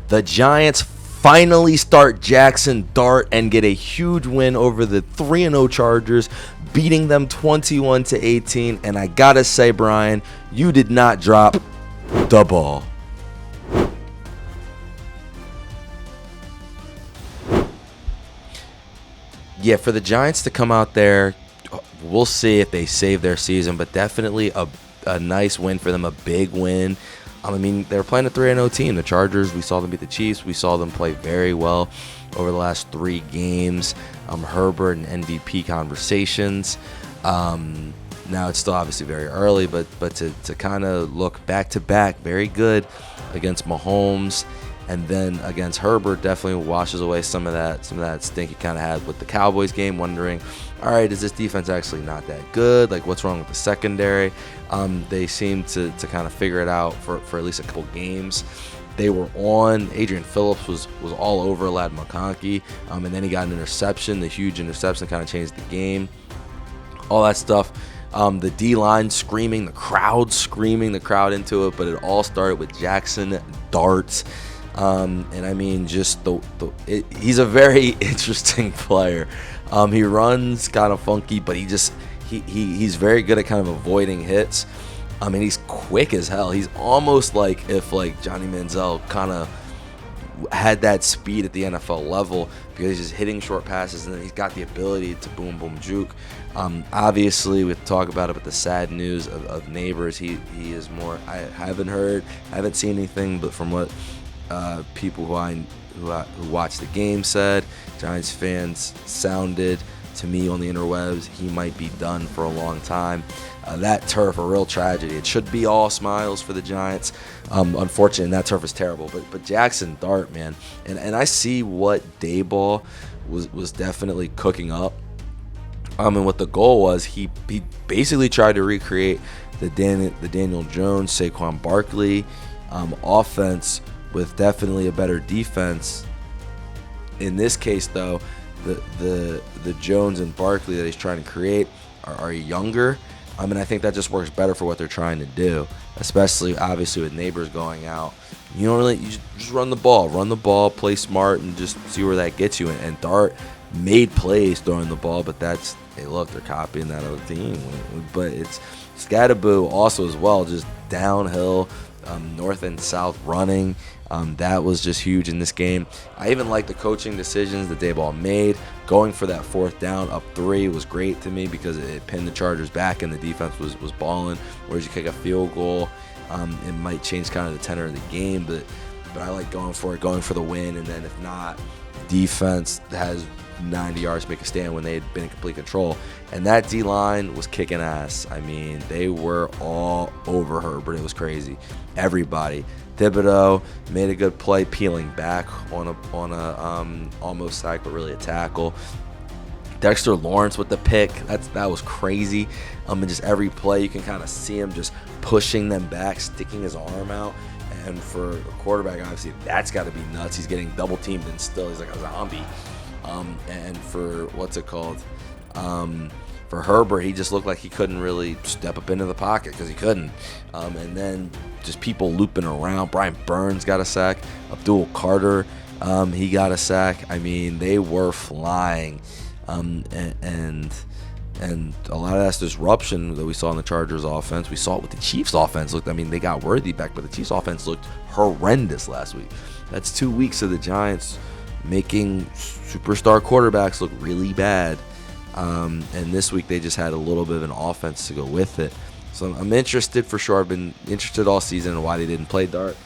The Giants finally start Jaxson Dart and get a huge win over the 3-0 Chargers, beating them 21-18. And I gotta say, Brian, you did not drop the ball. Yeah, for the Giants to come out there, we'll see if they save their season, but definitely a nice win for them, a big win. I mean, they were playing a 3-0 team. The Chargers, we saw them beat the Chiefs. We saw them play very well over the last 3 games. Herbert and MVP conversations. Now it's still obviously very early, but to kind of look back-to-back, very good against Mahomes. And then against Herbert, definitely washes away some of that stink he kind of had with the Cowboys game, wondering, all right, is this defense actually not that good? Like, what's wrong with the secondary? They seemed to kind of figure it out for at least a couple games. They were on. Adrian Phillips was all over Lad McConkey, and then he got an interception. The huge interception kind of changed the game. All that stuff. The D-line screaming, the crowd screaming, the crowd into it, but it all started with Jaxson Dart. And I mean, just he's a very interesting player. He runs kind of funky, but he's very good at kind of avoiding hits. I mean, he's quick as hell. He's almost like if Johnny Manziel kind of had that speed at the NFL level, because he's just hitting short passes, and then he's got the ability to boom juke. Obviously, we have to talk about it, but the sad news of Neighbors, he is more. I haven't seen anything, but from what people who watched the game said, Giants fans sounded to me on the interwebs, he might be done for a long time. That turf, a real tragedy. It should be all smiles for the Giants. Unfortunately, that turf is terrible. But Jaxson Dart, man, and I see what Daboll was definitely cooking up. And what the goal was, he basically tried to recreate the Daniel Jones, Saquon Barkley offense, with definitely a better defense. In this case, though, the Jones and Barkley that he's trying to create are younger. I mean, I think that just works better for what they're trying to do, especially obviously with Neighbors going out. You just run the ball, play smart, and just see where that gets you. And Dart made plays throwing the ball, but they're copying that other team. But it's Skattebo also as well, just downhill, north and south running. That was just huge in this game. I even like the coaching decisions that Daboll made. Going for that 4th down up 3 was great to me, because it pinned the Chargers back and the defense was balling. Whereas you kick a field goal, it might change kind of the tenor of the game. But I like going for the win. And then if not, defense has 90 yards to make a stand when they had been in complete control. And that D-line was kicking ass. I mean, they were all over Herbert. It was crazy. Everybody. Thibodeau made a good play, peeling back on a almost sack, but really a tackle. Dexter Lawrence with the pick. That was crazy. And just every play, you can kind of see him just pushing them back, sticking his arm out. And for a quarterback, obviously, that's got to be nuts. He's getting double teamed, and still he's like a zombie. And for for Herbert, he just looked like he couldn't really step up into the pocket, because he couldn't. And then just people looping around. Brian Burns got a sack. Abdul Carter, he got a sack. I mean, they were flying. And a lot of that disruption that we saw in the Chargers offense, we saw it with the Chiefs offense. They got Worthy back, but the Chiefs offense looked horrendous last week. That's 2 weeks of the Giants making superstar quarterbacks look really bad. And this week they just had a little bit of an offense to go with it. So I'm interested for sure. I've been interested all season in why they didn't play Dart.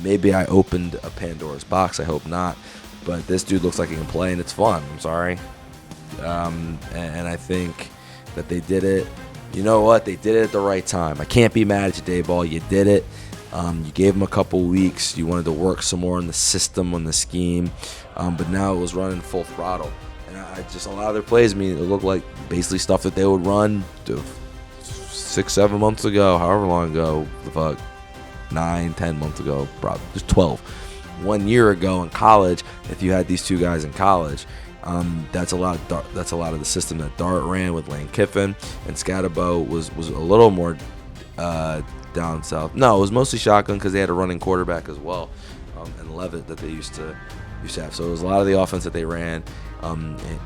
Maybe I opened a Pandora's box. I hope not. But this dude looks like he can play, and it's fun. I'm sorry. And I think that they did it. You know what? They did it at the right time. I can't be mad at you, Daboll. You did it. You gave him a couple weeks. You wanted to work some more on the system, on the scheme. But now it was running full throttle. And a lot of their plays, it looked like basically stuff that they would run 6-7 months ago, however long ago, 9-10 months ago, probably just 12. 1 year ago in college, if you had these two guys in college, that's a lot of the system that Dart ran with Lane Kiffin, and Skattebo was a little more down south. No, it was mostly shotgun because they had a running quarterback as well. and Levitt that they used to have. So it was a lot of the offense that they ran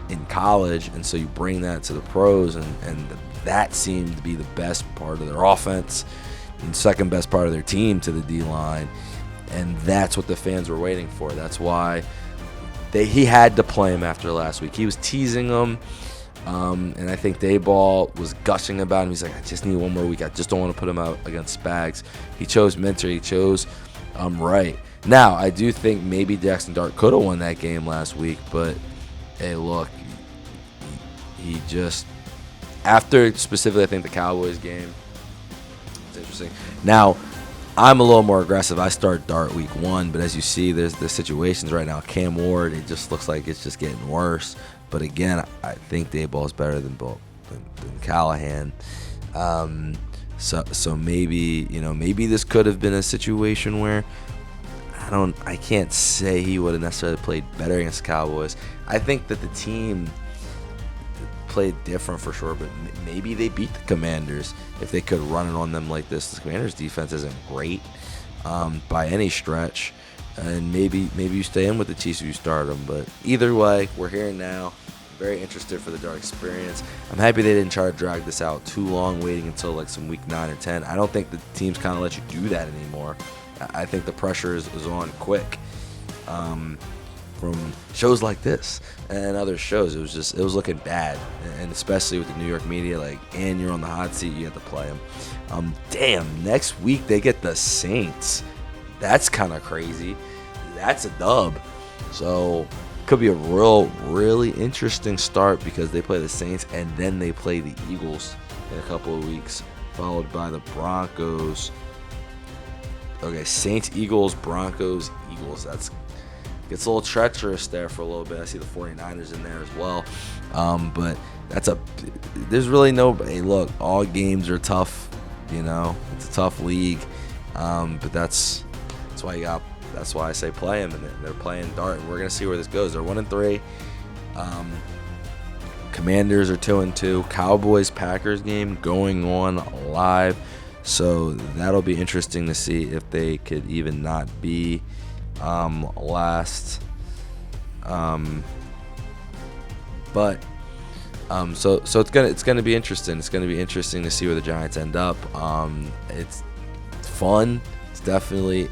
in college, and so you bring that to the pros, and that seemed to be the best part of their offense and second best part of their team to the D-line, and that's what the fans were waiting for. That's why he had to play him after last week. He was teasing them, and I think Daboll was gushing about him. He's like, I just need one more week. I just don't want to put him out against Spags. He chose Minter. He chose Wright. Now, I do think maybe Jaxson Dart could have won that game last week, but hey, look, he just, after specifically I think the Cowboys game, it's interesting. Now, I'm a little more aggressive. I start Dart week 1, but as you see, there's the situations right now. Cam Ward, it just looks like it's just getting worse. But again, I think Daboll is better than Callahan. So maybe, maybe this could have been a situation where I can't say he would have necessarily played better against the Cowboys. I think that the team played different for sure, but maybe they beat the Commanders if they could run it on them like this. The Commanders' defense isn't great by any stretch, and maybe you stay in with the Chiefs if you start them. But either way, we're here now. Very interested for the Dart experience. I'm happy they didn't try to drag this out too long, waiting until like some week 9 or 10. I don't think the teams kind of let you do that anymore. I think the pressure is on quick from shows like this and other shows. It was looking bad, and especially with the New York media, and you're on the hot seat, you have to play them. Damn, next week they get the Saints. That's kind of crazy. That's a dub. So could be a really interesting start because they play the Saints and then they play the Eagles in a couple of weeks, followed by the Broncos. Okay, Saints, Eagles, Broncos, Eagles. That gets a little treacherous there for a little bit. I see the 49ers in there as well. But there's really no, hey, look, all games are tough, It's a tough league. But that's why I say play them, and they're playing Dart, and we're going to see where this goes. They're 1-3. Commanders are 2-2. Cowboys-Packers game going on live. So that'll be interesting to see if they could even not be last. So it's gonna be interesting. It's gonna be interesting to see where the Giants end up. It's fun. It's definitely,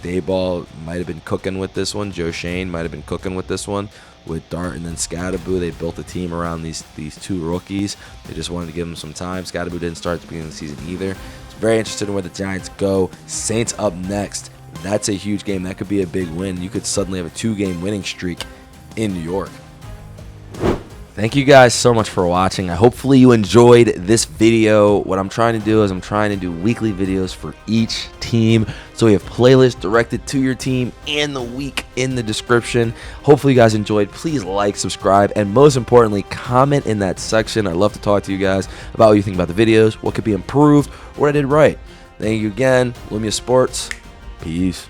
Daboll might have been cooking with this one. Joe Shane might have been cooking with this one. With Dart and then Skattebo, they built a team around these two rookies. They just wanted to give them some time. Skattebo didn't start at the beginning of the season either. It's very interested in where the Giants go. Saints up next. That's a huge game. That could be a big win. You could suddenly have a 2-game winning streak in New York. Thank you guys so much for watching. Hopefully you enjoyed this video. What I'm trying to do is I'm trying to do weekly videos for each team. So we have playlists directed to your team and the week in the description. Hopefully you guys enjoyed. Please like, subscribe, and most importantly, comment in that section. I'd love to talk to you guys about what you think about the videos, what could be improved, what I did right. Thank you again. Lumia Sports. Peace.